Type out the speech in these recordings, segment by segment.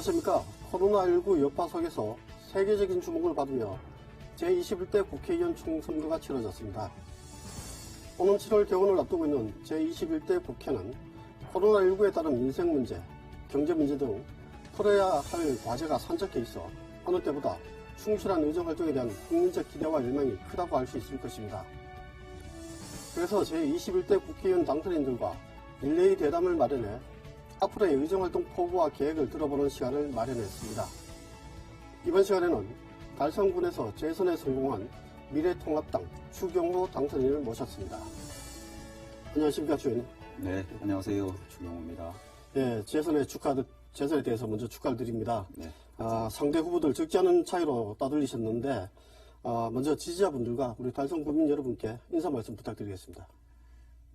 안녕하십니까. 코로나19 여파 속에서 세계적인 주목을 받으며 제21대 국회의원 총선거가 치러졌습니다. 오는 7월 개원을 앞두고 있는 제21대 국회는 코로나19에 따른 민생 문제, 경제 문제 등 풀어야 할 과제가 산적해 있어 어느 때보다 충실한 의정활동에 대한 국민적 기대와 열망이 크다고 할 수 있을 것입니다. 그래서 제21대 국회의원 당선인들과 릴레이 대담을 마련해 앞으로의 의정활동 포부와 계획을 들어보는 시간을 마련했습니다. 이번 시간에는 달성군에서 재선에 성공한 미래통합당 추경호 당선인을 모셨습니다. 안녕하십니까, 주인. 네, 안녕하세요. 추경호입니다. 예, 재선에 대해서 먼저 축하를 드립니다. 네. 상대 후보들 적지 않은 차이로 따돌리셨는데, 먼저 지지자분들과 우리 달성 국민 여러분께 인사 말씀 부탁드리겠습니다.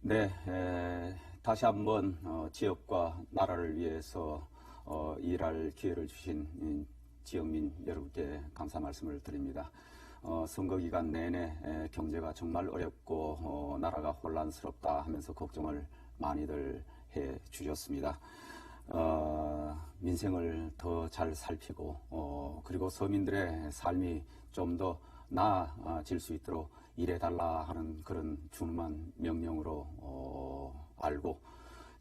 네, 다시 한번 지역과 나라를 위해서 일할 기회를 주신 지역민 여러분께 감사 말씀을 드립니다. 선거 기간 내내 경제가 정말 어렵고 나라가 혼란스럽다 하면서 걱정을 많이들 해 주셨습니다. 민생을 더 잘 살피고 그리고 서민들의 삶이 좀 더 나아질 수 있도록 일해달라 하는 그런 준엄한 명령으로 알고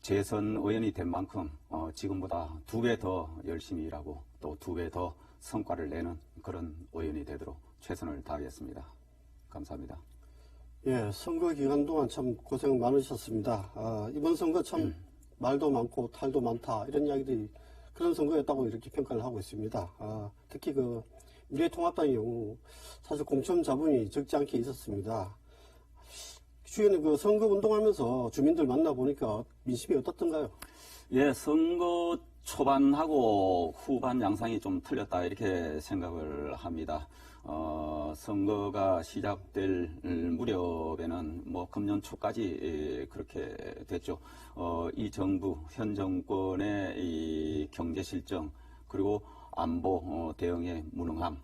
재선 의원이 된 만큼 지금보다 2배 더 열심히 일하고 또 2배 더 성과를 내는 그런 의원이 되도록 최선을 다하겠습니다. 감사합니다. 예, 선거 기간 동안 참 고생 많으셨습니다. 이번 선거 참 말도 많고 탈도 많다 이런 이야기들이 그런 선거였다고 이렇게 평가를 하고 있습니다. 특히 그 미래통합당의 경우 사실 공천 자본이 적지 않게 있었습니다. 주위에는 그 선거 운동하면서 주민들 만나보니까 민심이 어떻던가요? 예, 선거 초반하고 후반 양상이 좀 틀렸다 이렇게 생각을 합니다. 선거가 시작될 무렵에는 뭐 금년 초까지 그렇게 됐죠. 이 정부 현 정권의 이 경제 실정 그리고 안보 대응의 무능함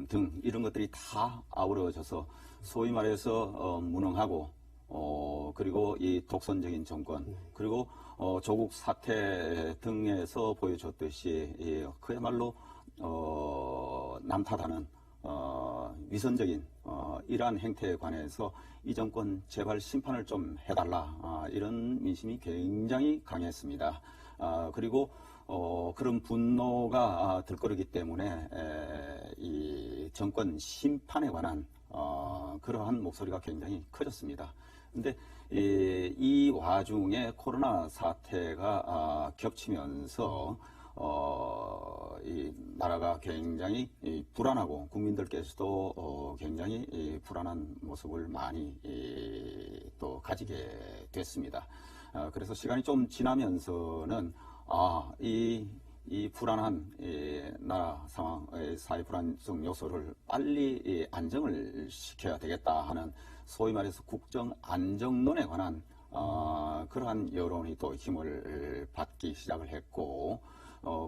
등 이런 것들이 다 아우러져서 소위 말해서 무능하고 그리고 이 독선적인 정권 그리고 조국 사태 등에서 보여줬듯이 그야말로 남탓하는 위선적인 이러한 행태에 관해서 이 정권 제발 심판을 좀 해달라 이런 민심이 굉장히 강했습니다. 그리고 그런 분노가 들끓기 때문에 이 정권 심판에 관한 그러한 목소리가 굉장히 커졌습니다. 근데 이 와중에 코로나 사태가 겹치면서 이 나라가 굉장히 불안하고 국민들께서도 굉장히 불안한 모습을 많이 또 가지게 됐습니다. 그래서 시간이 좀 지나면서는 이 불안한 나라 상황, 사회 불안성 요소를 빨리 안정을 시켜야 되겠다 하는 소위 말해서 국정 안정론에 관한 그러한 여론이 또 힘을 받기 시작을 했고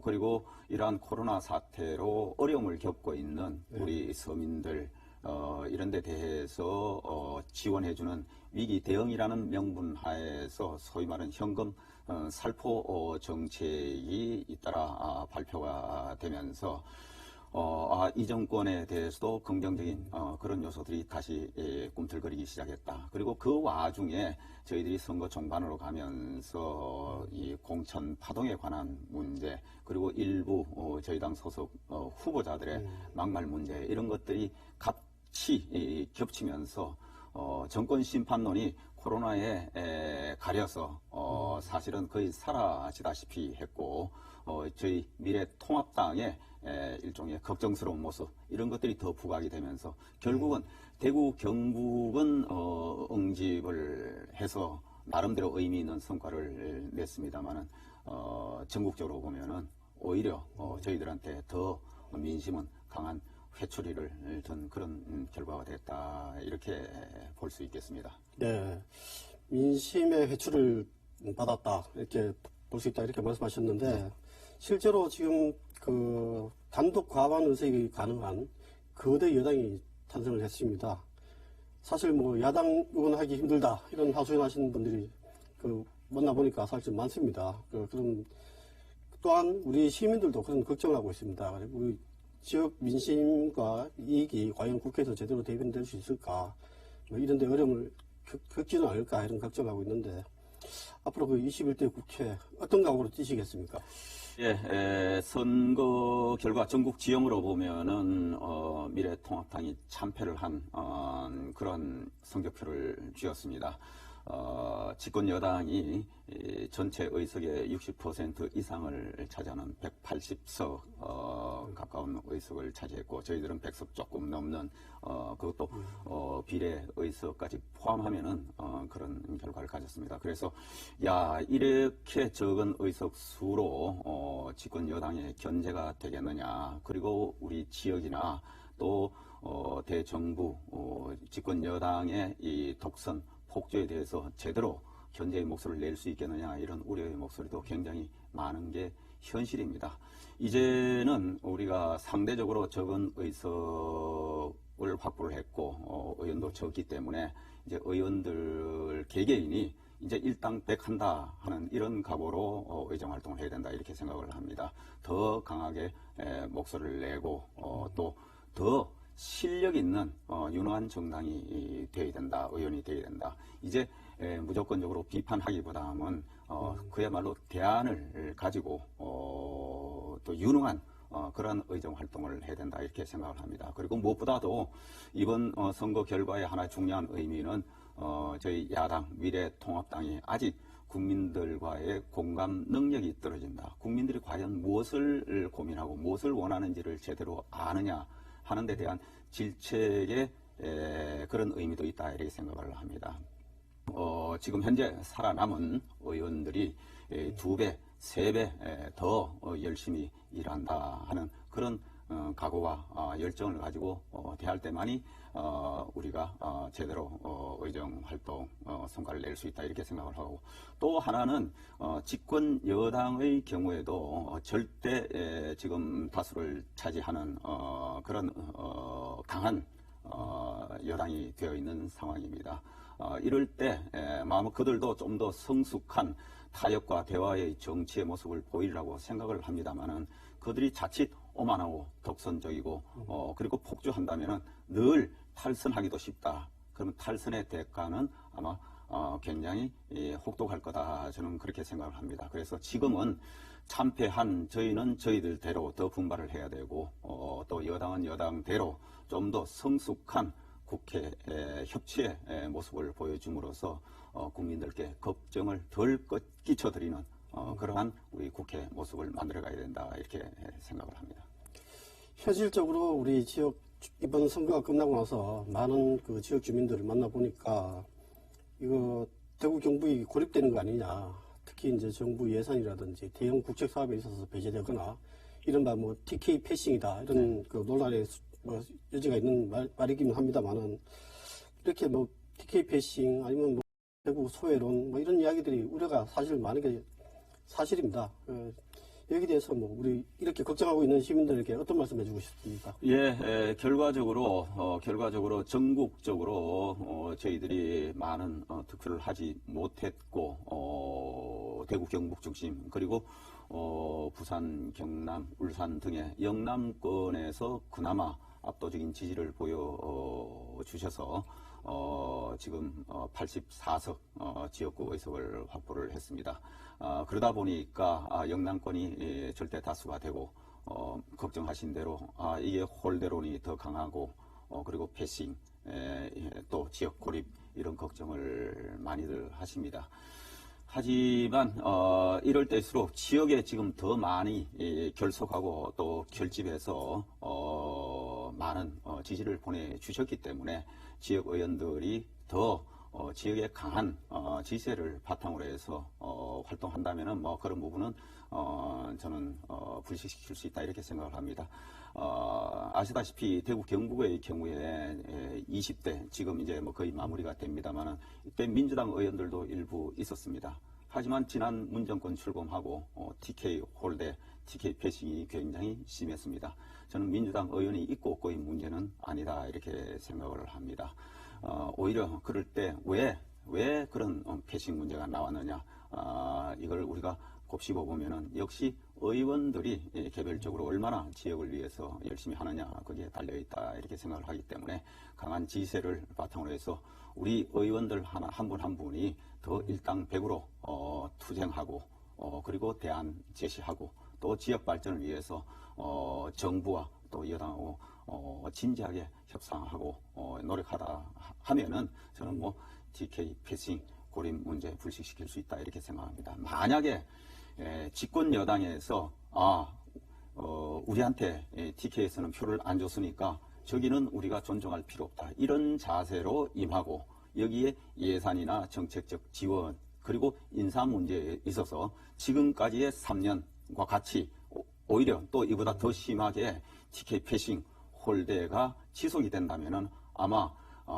그리고 이러한 코로나 사태로 어려움을 겪고 있는 우리 서민들 이런 데 대해서 지원해주는 위기 대응이라는 명분 하에서 소위 말하는 현금 살포 정책이 잇따라 발표가 되면서 이 정권에 대해서도 긍정적인 그런 요소들이 다시 꿈틀거리기 시작했다. 그리고 그 와중에 저희들이 선거 종반으로 가면서 이 공천 파동에 관한 문제 그리고 일부 저희 당 소속 후보자들의 막말 문제 이런 것들이 같이 겹치면서 정권 심판론이 코로나에 가려서 사실은 거의 사라지다시피 했고 저희 미래통합당의 일종의 걱정스러운 모습 이런 것들이 더 부각이 되면서 결국은 대구 경북은 응집을 해서 나름대로 의미 있는 성과를 냈습니다만은 전국적으로 보면은 오히려 저희들한테 더 민심은 강한 회초리를 든 그런 결과가 됐다 이렇게 볼 수 있겠습니다. 네, 민심의 회초리를 받았다 이렇게 볼 수 있다 이렇게 말씀하셨는데 실제로 지금 그 단독 과반 의석이 가능한 거대 여당이 탄생을 했습니다. 사실 뭐 야당 의원하기 힘들다 이런 하소연 하시는 분들이 그 만나보니까 사실 좀 많습니다. 그런 또한 우리 시민들도 그런 걱정을 하고 있습니다. 그리고 우리 지역 민심과 이익이 과연 국회에서 제대로 대변될 수 있을까, 뭐 이런 데 어려움을 겪지는 않을까 이런 걱정을 하고 있는데, 앞으로 그 21대 국회 어떤 각오로 뛰시겠습니까? 예, 선거 결과 전국 지형으로 보면은 미래통합당이 참패를 한 그런 성적표를 쥐었습니다. 집권 여당이 전체 의석의 60% 이상을 차지하는 180석 가까운 의석을 차지했고, 저희들은 100석 조금 넘는 그것도 비례 의석까지 포함하면은 그런 결과를 가졌습니다. 그래서 야, 이렇게 적은 의석 수로 집권 여당의 견제가 되겠느냐, 그리고 우리 지역이나 또 대정부 집권 여당의 이 독선 폭주에 대해서 제대로 견제의 목소리를 낼 수 있겠느냐, 이런 우려의 목소리도 굉장히 많은 게 현실입니다. 이제는 우리가 상대적으로 적은 의석을 확보를 했고 의원도 적기 때문에 이제 의원들 개개인이 이제 일당 100 한다 하는 이런 각오로 의정 활동을 해야 된다, 이렇게 생각을 합니다. 더 강하게 목소리를 내고 또 더 실력 있는 유능한 정당이 되어야 된다, 의원이 되어야 된다. 이제 무조건적으로 비판하기보다는 그야말로 대안을 가지고 또 유능한 그런 의정 활동을 해야 된다, 이렇게 생각을 합니다. 그리고 무엇보다도 이번 선거 결과의 하나의 중요한 의미는 저희 야당 미래통합당이 아직 국민들과의 공감 능력이 떨어진다. 국민들이 과연 무엇을 고민하고 무엇을 원하는지를 제대로 아느냐 하는 데 대한 질책의 그런 의미도 있다, 이렇게 생각을 합니다. 지금 현재 살아남은 의원들이 2배, 3배 더 열심히 일한다 하는 그런 각오와 열정을 가지고 대할 때만이 우리가 제대로 의정 활동 성과를 낼 수 있다, 이렇게 생각을 하고, 또 하나는 집권 여당의 경우에도 절대 지금 다수를 차지하는 그런 강한 여당이 되어 있는 상황입니다. 이럴 때 마음 그들도 좀 더 성숙한 타협과 대화의 정치의 모습을 보이려고 생각을 합니다만은, 그들이 자칫 오만하고 독선적이고 그리고 폭주한다면은 늘 탈선하기도 쉽다. 그러면 탈선의 대가는 아마 굉장히 혹독할 거다, 저는 그렇게 생각을 합니다. 그래서 지금은 참패한 저희는 저희들대로 더 분발을 해야 되고, 또 여당은 여당대로 좀 더 성숙한 국회 협치의 모습을 보여줌으로써 국민들께 걱정을 덜 끼쳐드리는 그러한 우리 국회 모습을 만들어가야 된다, 이렇게 생각을 합니다. 현실적으로 우리 지역 이번 선거가 끝나고 나서 많은 그 지역 주민들을 만나보니까 이거 대구 경북이 고립되는 거 아니냐, 특히 이제 정부 예산이라든지 대형 국책 사업에 있어서 배제되거나 이른바 뭐 TK 패싱이다, 이런 그 논란의 뭐 여지가 있는 말이긴 합니다만은, 이렇게 뭐 TK 패싱 아니면 뭐 대구 소외론 뭐 이런 이야기들이 우려가 사실 많은 게 사실입니다. 여기에 대해서 뭐 우리 이렇게 걱정하고 있는 시민들에게 어떤 말씀 해주고 싶습니까? 결과적으로 전국적으로 저희들이 많은 득표를 하지 못했고, 대구 경북 중심 그리고 부산, 경남, 울산 등의 영남권에서 그나마 압도적인 지지를 보여주셔서 지금 84석 지역구 의석을 확보를 했습니다. 그러다 보니까 영남권이 절대 다수가 되고, 걱정하신 대로 이게 홀대론이 더 강하고, 그리고 패싱, 또 지역 고립, 이런 걱정을 많이들 하십니다. 하지만 이럴 때일수록 지역에 지금 더 많이 결속하고 또 결집해서 많은 지지를 보내주셨기 때문에 지역 의원들이 더 지역의 강한 지세를 바탕으로 해서 활동한다면은 뭐 그런 부분은 저는 불식시킬 수 있다, 이렇게 생각을 합니다. 아시다시피 대구 경북의 경우에 20대 지금 이제 뭐 거의 마무리가 됩니다만은, 이때 민주당 의원들도 일부 있었습니다. 하지만 지난 문정권 출범하고 TK 홀대, TK 패싱이 굉장히 심했습니다. 저는 민주당 의원이 있고 없고의 문제는 아니다, 이렇게 생각을 합니다. 오히려 그럴 때 왜 그런 패싱 문제가 나왔느냐, 이걸 우리가 곱씹어 보면은 역시 의원들이 개별적으로 얼마나 지역을 위해서 열심히 하느냐 거기에 달려있다 이렇게 생각을 하기 때문에 강한 지세를 바탕으로 해서 우리 의원들 한 분 한 분이 더 일당백으로 투쟁하고 그리고 대안 제시하고 또 지역 발전을 위해서 정부와 또 여당하고 진지하게 협상하고 노력하다 하면은 저는 뭐 TK 패싱 고립 문제 불식시킬 수 있다 이렇게 생각합니다. 만약에 집권 여당에서 우리한테 TK에서는 표를 안 줬으니까 저기는 우리가 존중할 필요 없다 이런 자세로 임하고 여기에 예산이나 정책적 지원 그리고 인사 문제에 있어서 지금까지의 3년과 같이 오히려 또 이보다 더 심하게 TK 패싱 홀대가 지속이 된다면은 아마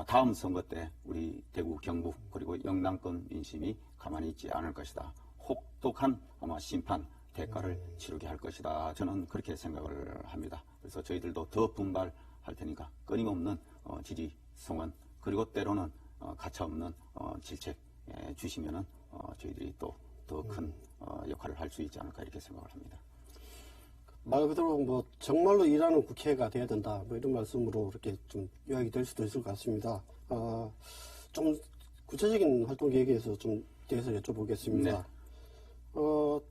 다음 선거 때 우리 대구, 경북 그리고 영남권 민심이 가만히 있지 않을 것이다. 혹독한 아마 심판 대가를 치르게 할 것이다. 저는 그렇게 생각을 합니다. 그래서 저희들도 더 분발할 테니까 끊임없는 지지 성원 그리고 때로는 가차없는 질책 주시면은 저희들이 또 더 큰 역할을 할 수 있지 않을까 이렇게 생각을 합니다. 말 그대로 뭐 정말로 일하는 국회가 돼야 된다. 뭐 이런 말씀으로 이렇게 좀 요약이 될 수도 있을 것 같습니다. 좀 구체적인 활동 계획에서 좀 대해서 여쭤보겠습니다. 네.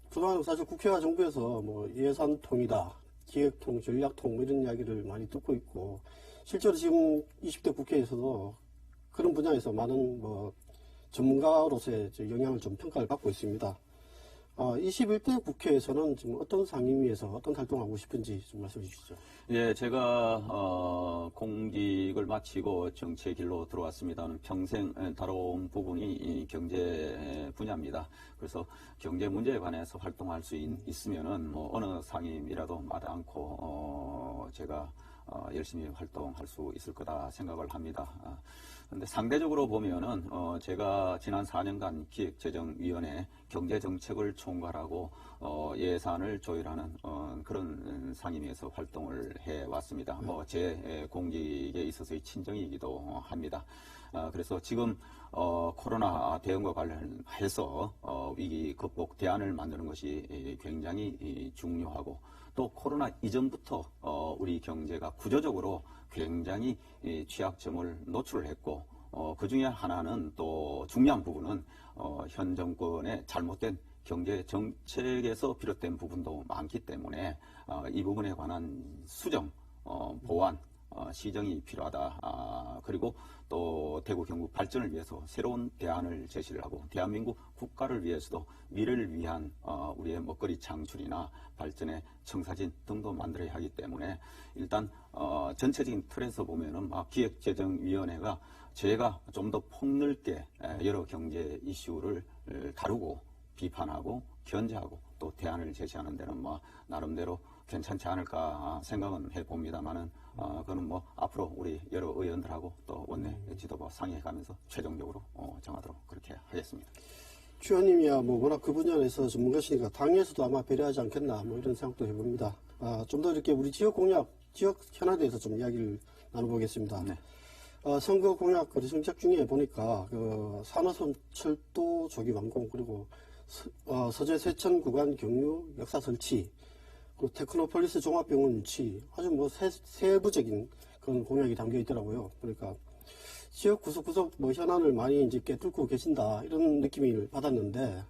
그동안 사실 국회와 정부에서 뭐 예산통이다, 기획통, 전략통 뭐 이런 이야기를 많이 듣고 있고 실제로 지금 20대 국회에서도 그런 분야에서 많은 뭐 전문가로서의 영향을 좀 평가를 받고 있습니다. 21대 국회에서는 지금 어떤 상임위에서 어떤 활동하고 싶은지 좀 말씀해 주시죠. 예, 제가 공직을 마치고 정치의 길로 들어왔습니다는 평생 다뤄온 부분이 이 경제 분야입니다. 그래서 경제 문제에 관해서 활동할 수 있으면은 뭐 어느 상임이라도 마다 않고 제가 열심히 활동할 수 있을 거다 생각을 합니다. 그런데 상대적으로 보면은 제가 지난 4년간 기획재정위원회 경제정책을 총괄하고 예산을 조율하는 그런 상임위에서 활동을 해왔습니다. 뭐 제 공직에 있어서의 친정이기도 합니다. 그래서 지금 코로나 대응과 관련해서 위기 극복 대안을 만드는 것이 굉장히 중요하고 또 코로나 이전부터 우리 경제가 구조적으로 굉장히 취약점을 노출을 했고 그 중에 하나는 또 중요한 부분은 현 정권의 잘못된 경제 정책에서 비롯된 부분도 많기 때문에 이 부분에 관한 수정, 보완, 시정이 필요하다. 그리고 또 대구 경북 발전을 위해서 새로운 대안을 제시를 하고 대한민국 국가를 위해서도 미래를 위한 우리의 먹거리 창출이나 발전의 청사진 등도 만들어야 하기 때문에 일단 전체적인 틀에서 보면은 기획재정위원회가 제가 좀 더 폭넓게 여러 경제 이슈를 다루고 비판하고 견제하고 또 대안을 제시하는 데는 뭐 나름대로 괜찮지 않을까 생각은 해봅니다만은 그거는 뭐 앞으로 우리 여러 의원들하고 또 원내 지도부 상의해가면서 최종적으로 정하도록 그렇게 하겠습니다. 추 의원님이야 뭐 워낙 그 분야에서 전문가시니까 당에서도 아마 배려하지 않겠나 뭐 이런 생각도 해봅니다. 좀 더 이렇게 우리 지역 공약, 지역 현안에 대해서 좀 이야기를 나눠보겠습니다. 네. 선거 공약 그 정책 중에 보니까 산호선 철도 조기 완공 그리고 서재 세천 구간 경유 역사 설치 그리고 테크노폴리스 종합병원 유치 아주 뭐 세부적인 그런 공약이 담겨 있더라고요. 그러니까 지역 구석구석 뭐 현안을 많이 이제 꿰뚫고 계신다 이런 느낌을 받았는데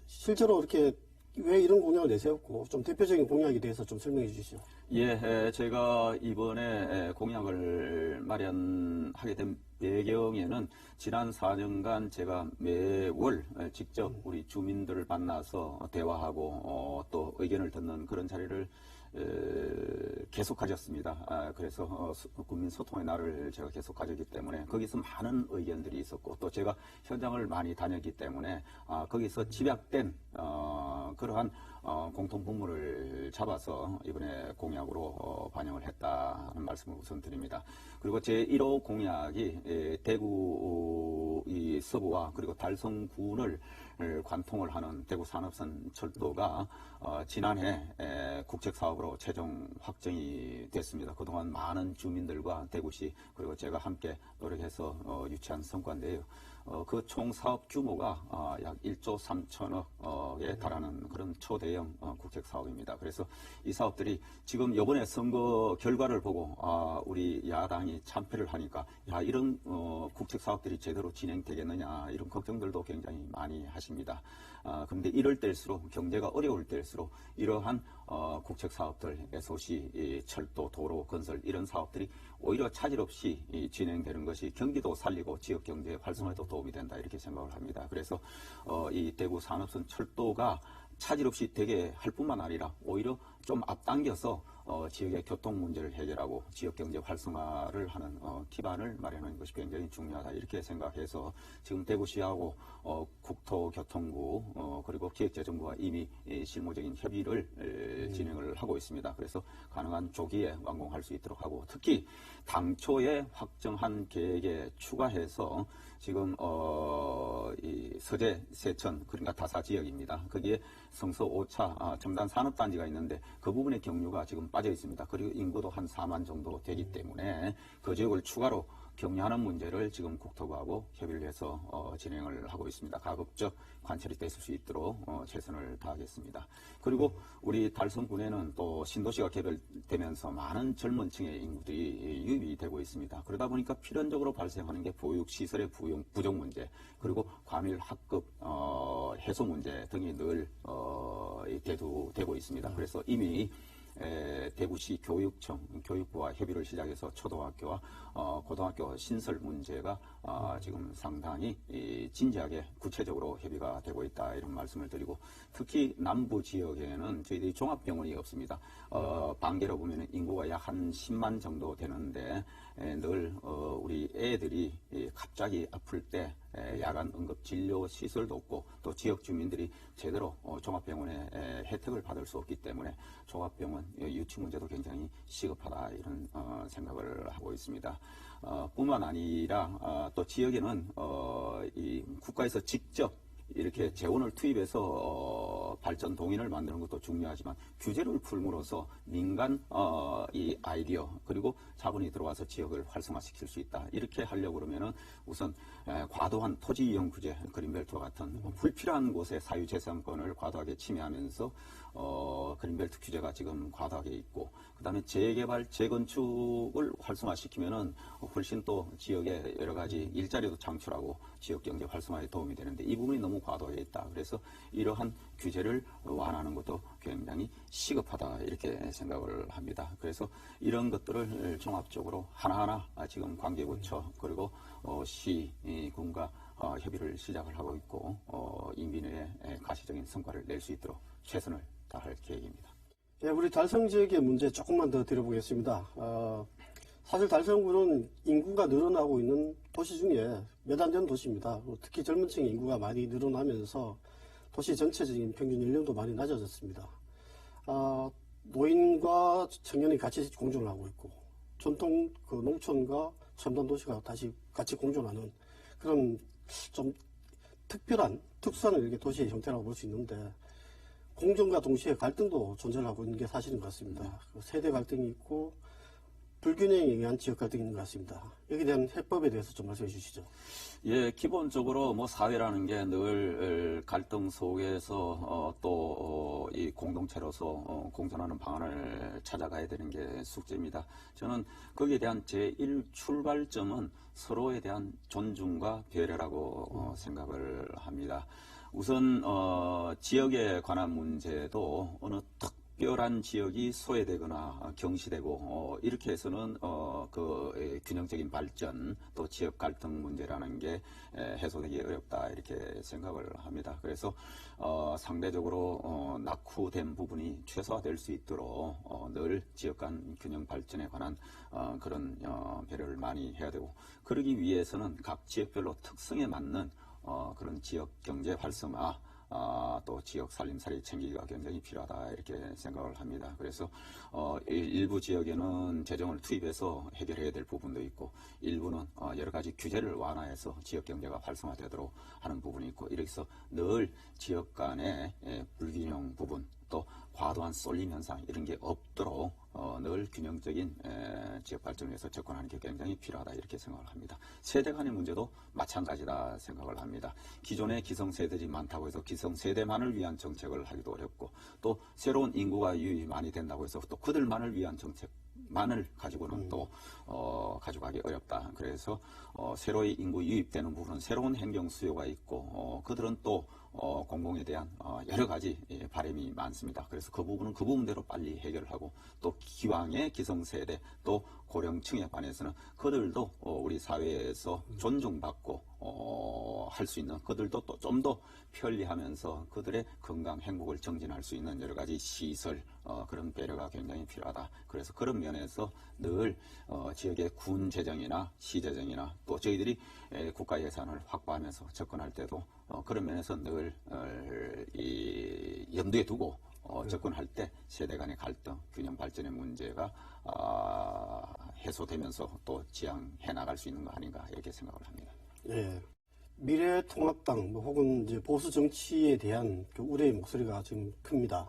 실제로 이렇게 왜 이런 공약을 내세웠고 좀 대표적인 공약에 대해서 좀 설명해 주시죠. 예, 제가 이번에 공약을 마련하게 된 배경에는 지난 4년간 제가 매월 직접 우리 주민들을 만나서 대화하고 또 의견을 듣는 그런 자리를 계속 가졌습니다. 그래서 국민 소통의 날을 제가 계속 가졌기 때문에 거기서 많은 의견들이 있었고 또 제가 현장을 많이 다녔기 때문에 거기서 집약된 그러한 공통분모를 잡아서 이번에 공약으로 반영을 했다는 말씀을 우선 드립니다. 그리고 제 1호 공약이 대구 이 서부와 그리고 달성군을 관통을 하는 대구 산업선 철도가 지난해 국책사업으로 최종 확정이 됐습니다. 그동안 많은 주민들과 대구시 그리고 제가 함께 노력해서 유치한 성과인데요. 그 총 사업 규모가 약 1조 3천억에 달하는 그런 초대형 국책 사업입니다. 그래서 이 사업들이 지금 이번에 선거 결과를 보고 우리 야당이 참패를 하니까 이런 국책 사업들이 제대로 진행되겠느냐 이런 걱정들도 굉장히 많이 하십니다. 그런데 이럴 때일수록 경제가 어려울 때일수록 이러한 국책 사업들, SOC, 철도, 도로, 건설 이런 사업들이 오히려 차질 없이 진행되는 것이 경기도 살리고 지역 경제 활성화에도 도움이 된다 이렇게 생각을 합니다. 그래서 이 대구 산업선 철도가 차질 없이 되게 할 뿐만 아니라 오히려 좀 앞당겨서 지역의 교통 문제를 해결하고 지역 경제 활성화를 하는 기반을 마련하는 것이 굉장히 중요하다 이렇게 생각해서 지금 대구시하고 국토교통부 그리고 기획재정부가 이미 실무적인 협의를 진행을 하고 있습니다. 그래서 가능한 조기에 완공할 수 있도록 하고 특히 당초에 확정한 계획에 추가해서 지금 이 서재, 세천 그러니까 다사 지역입니다. 거기에 성서 5차 첨단 산업단지가 있는데 그 부분의 경유가 지금 빠져 있습니다. 그리고 인구도 한 4만 정도 되기 때문에 그 지역을 추가로 격려하는 문제를 지금 국토부하고 협의를 해서 진행을 하고 있습니다. 가급적 관철이 됐을 수 있도록 최선을 다하겠습니다. 그리고 우리 달성군에는 또 신도시가 개발되면서 많은 젊은 층의 인구들이 유입이 되고 있습니다. 그러다 보니까 필연적으로 발생하는 게 보육시설의 부족 문제 그리고 과밀 학급 해소 문제 등이 늘 대두되고 있습니다. 그래서 이미 대구시 교육청, 교육부와 협의를 시작해서 초등학교와 고등학교 신설 문제가 지금 상당히 진지하게 구체적으로 협의가 되고 있다 이런 말씀을 드리고 특히 남부 지역에는 저희들이 종합병원이 없습니다. 반개로 보면 인구가 약 한 10만 정도 되는데 늘 우리 애들이 갑자기 아플 때 야간 응급 진료 시설도 없고 또 지역 주민들이 제대로 종합병원의 혜택을 받을 수 없기 때문에 종합병원 유치 문제도 굉장히 시급하다 이런 생각을 하고 있습니다. 뿐만 아니라 또 지역에는 이 국가에서 직접 이렇게 재원을 투입해서 발전 동인을 만드는 것도 중요하지만 규제를 풀므로써 민간 이 아이디어 그리고 자본이 들어와서 지역을 활성화시킬 수 있다. 이렇게 하려고 그러면은 우선 과도한 토지 이용 규제, 그린벨트와 같은 불필요한 곳에 사유재산권을 과도하게 침해하면서 그린벨트 규제가 지금 과도하게 있고 그다음에 재개발, 재건축을 활성화시키면은 훨씬 또 지역에 여러 가지 일자리도 창출하고 지역 경제 활성화에 도움이 되는데 이 부분이 너무 과도하게 있다. 그래서 이러한 규제를 완화하는 것도 굉장히 시급하다 이렇게 생각을 합니다. 그래서 이런 것들을 종합적으로 하나하나 지금 관계부처 그리고 시, 군과 협의를 시작을 하고 있고 임기 내에 가시적인 성과를 낼 수 있도록 최선을 다할 계획입니다. 네, 우리 달성 지역의 문제 조금만 더 드려보겠습니다. 사실 달성구는 인구가 늘어나고 있는 도시 중에 몇 안 되는 도시입니다. 특히 젊은 층의 인구가 많이 늘어나면서 도시 전체적인 평균 연령도 많이 낮아졌습니다. 노인과 청년이 같이 공존을 하고 있고 전통 그 농촌과 첨단 도시가 다시 같이 공존하는 그런 좀 특별한 특수한 이렇게 도시의 형태라고 볼 수 있는데 공존과 동시에 갈등도 존재를 하고 있는 게 사실인 것 같습니다. 세대 갈등이 있고 불균형에 의한 지역 갈등이 있는 것 같습니다. 여기에 대한 해법에 대해서 좀 말씀해 주시죠. 예, 기본적으로 뭐 사회라는 게 늘 갈등 속에서 또 이 공동체로서 공존하는 방안을 찾아가야 되는 게 숙제입니다. 저는 거기에 대한 제1 출발점은 서로에 대한 존중과 배려라고 생각을 합니다. 우선 지역에 관한 문제도 어느 특별한 지역이 소외되거나 경시되고 이렇게 해서는 그 균형적인 발전 또 지역 갈등 문제라는 게 해소되기 어렵다 이렇게 생각을 합니다. 그래서 상대적으로 낙후된 부분이 최소화될 수 있도록 늘 지역 간 균형 발전에 관한 그런 배려를 많이 해야 되고 그러기 위해서는 각 지역별로 특성에 맞는 그런 지역 경제 활성화 또 지역 살림살이 챙기기가 굉장히 필요하다 이렇게 생각을 합니다. 그래서 일부 지역에는 재정을 투입해서 해결해야 될 부분도 있고 일부는 여러 가지 규제를 완화해서 지역 경제가 활성화되도록 하는 부분이 있고 이렇게 해서 늘 지역 간의 불균형 부분 또 과도한 쏠림 현상 이런 게 없도록 늘 균형적인 지역 발전을 위해서 접근하는 게 굉장히 필요하다 이렇게 생각을 합니다. 세대 간의 문제도 마찬가지다 생각을 합니다. 기존의 기성세대들이 많다고 해서 기성세대만을 위한 정책을 하기도 어렵고 또 새로운 인구가 유입이 많이 된다고 해서 또 그들만을 위한 정책만을 가지고는 또 가져가기 어렵다. 그래서 새로이 인구 유입되는 부분은 새로운 행정 수요가 있고 그들은 또 공공에 대한 여러 가지 바람이 많습니다. 그래서 그 부분은 그 부분대로 빨리 해결하고 또 기왕의 기성세대 또 고령층에 관해서는 그들도 우리 사회에서 존중받고 할 수 있는 그들도 또 좀 더 편리하면서 그들의 건강 행복을 정진할 수 있는 여러 가지 시설 그런 배려가 굉장히 필요하다. 그래서 그런 면에서 늘 지역의 군 재정이나 시 재정이나 또 저희들이 국가 예산을 확보하면서 접근할 때도 그런 면에서 늘 염두에 두고 접근할 때 세대 간의 갈등, 균형 발전의 문제가 해소되면서 또 지향해 나갈 수 있는 거 아닌가 이렇게 생각을 합니다. 예. 미래통합당 혹은 이제 보수 정치에 대한 그 우려의 목소리가 지금 큽니다.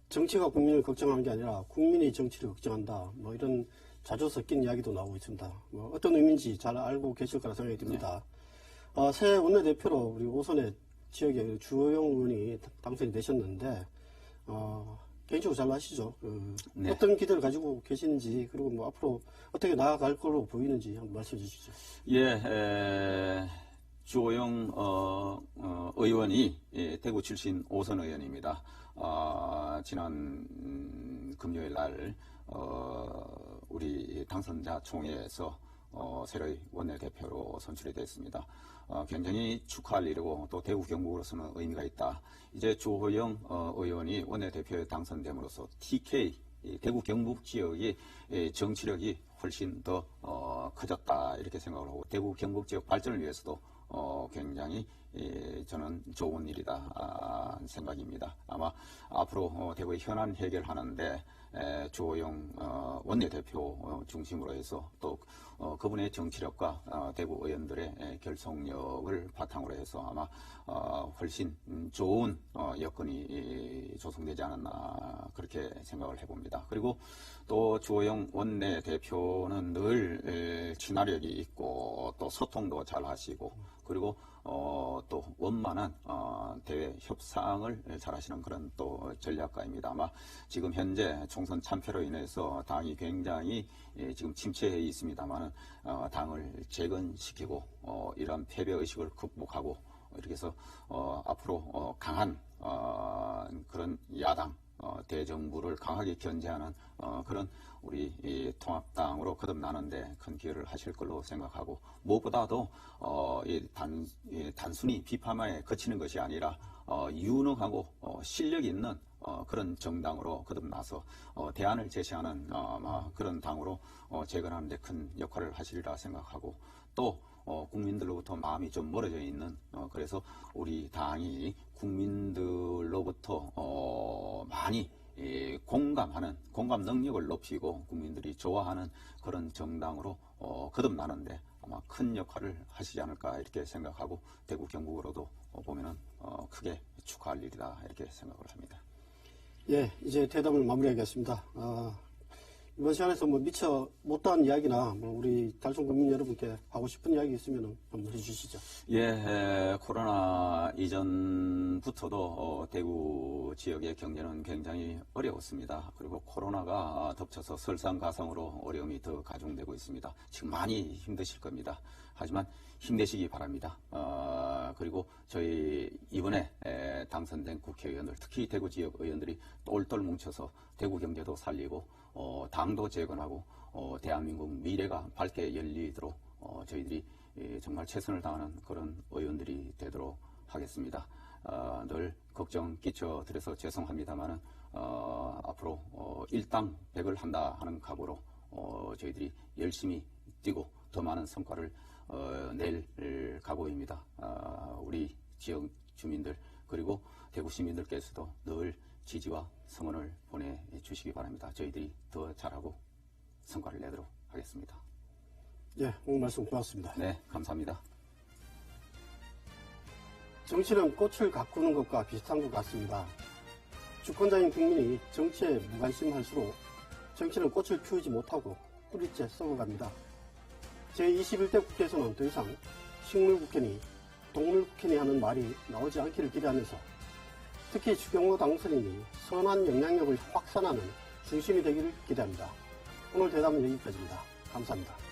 정치가 국민을 걱정하는 게 아니라 국민이 정치를 걱정한다. 이런 자주 섞인 이야기도 나오고 있습니다. 어떤 의미인지 잘 알고 계실 거라 생각이 듭니다. 새 원내대표로 우리 오선의 지역의 주호영 의원이 당선이 되셨는데 개인적으로 잘 아시죠? 네. 어떤 기대를 가지고 계시는지 그리고 앞으로 어떻게 나아갈 걸로 보이는지 한번 말씀해 주시죠. 예, 주호영 의원이 대구 출신 오선 의원입니다. 지난 금요일 날 우리 당선자 총회에서 새로이 원내대표로 선출이 됐습니다. 굉장히 축하할 일이고 또 대구 경북으로서는 의미가 있다. 이제 주호영 의원이 원내대표에 당선됨으로써 TK 대구 경북 지역의 정치력이 훨씬 더 커졌다 이렇게 생각을 하고 대구 경북 지역 발전을 위해서도 굉장히 저는 좋은 일이다 생각입니다. 아마 앞으로 대구의 현안 해결하는데 주호영 원내대표 중심으로 해서 또 그분의 정치력과 대구 의원들의 결속력을 바탕으로 해서 아마 훨씬 좋은 여건이 조성되지 않았나 그렇게 생각을 해봅니다. 그리고 또 주호영 원내대표는 늘 친화력이 있고 또 소통도 잘 하시고 그리고 또 원만한 대외 협상을 잘 하시는 그런 또 전략가입니다. 아마 지금 현재 총선 참패로 인해서 당이 굉장히 지금 침체해 있습니다만 당을 재건시키고 이러한 패배 의식을 극복하고 이렇게 해서 앞으로 강한 그런 야당 대정부를 강하게 견제하는 그런 우리 통합당으로 거듭나는데 큰 기여를 하실 걸로 생각하고 무엇보다도 단순히 비판에 그치는 것이 아니라 유능하고 실력 있는 그런 정당으로 거듭나서 대안을 제시하는 그런 당으로 재건하는 데 큰 역할을 하시리라 생각하고 또 국민들로부터 마음이 좀 멀어져 있는 그래서 우리 당이 국민들로부터 많이 공감하는 공감 능력을 높이고 국민들이 좋아하는 그런 정당으로 거듭나는데 아마 큰 역할을 하시지 않을까 이렇게 생각하고 대구 경북으로도 보면은 크게 축하할 일이다 이렇게 생각을 합니다. 예, 이제 대답을 마무리하겠습니다. 이번 시간에서 미처 못한 이야기나 우리 달성 국민 여러분께 하고 싶은 이야기 있으면 한번 해주시죠. 예, 코로나 이전부터도 대구 지역의 경제는 굉장히 어려웠습니다. 그리고 코로나가 덮쳐서 설상가상으로 어려움이 더 가중되고 있습니다. 지금 많이 힘드실 겁니다. 하지만 힘내시기 바랍니다. 그리고 저희 이번에 당선된 국회의원들, 특히 대구 지역 의원들이 똘똘 뭉쳐서 대구 경제도 살리고 당도 재건하고 대한민국 미래가 밝게 열리도록 저희들이 정말 최선을 다하는 그런 의원들이 되도록 하겠습니다. 늘 걱정 끼쳐드려서 죄송합니다만은 앞으로 일당백을 한다 하는 각오로 저희들이 열심히 뛰고 더 많은 성과를 낼 각오입니다. 우리 지역 주민들 그리고 대구 시민들께서도 늘 지지와 성원을 보내주시기 바랍니다. 저희들이 더 잘하고 성과를 내도록 하겠습니다. 예, 오늘 말씀 고맙습니다. 네, 감사합니다. 정치는 꽃을 가꾸는 것과 비슷한 것 같습니다. 주권자인 국민이 정치에 무관심할수록 정치는 꽃을 피우지 못하고 뿌리째 썩어갑니다. 제21대 국회에서는 더 이상 식물국회니 동물국회니 하는 말이 나오지 않기를 기대하면서 특히 주경로 당선인이 선한 영향력을 확산하는 중심이 되기를 기대합니다. 오늘 대담은 여기까지입니다. 감사합니다.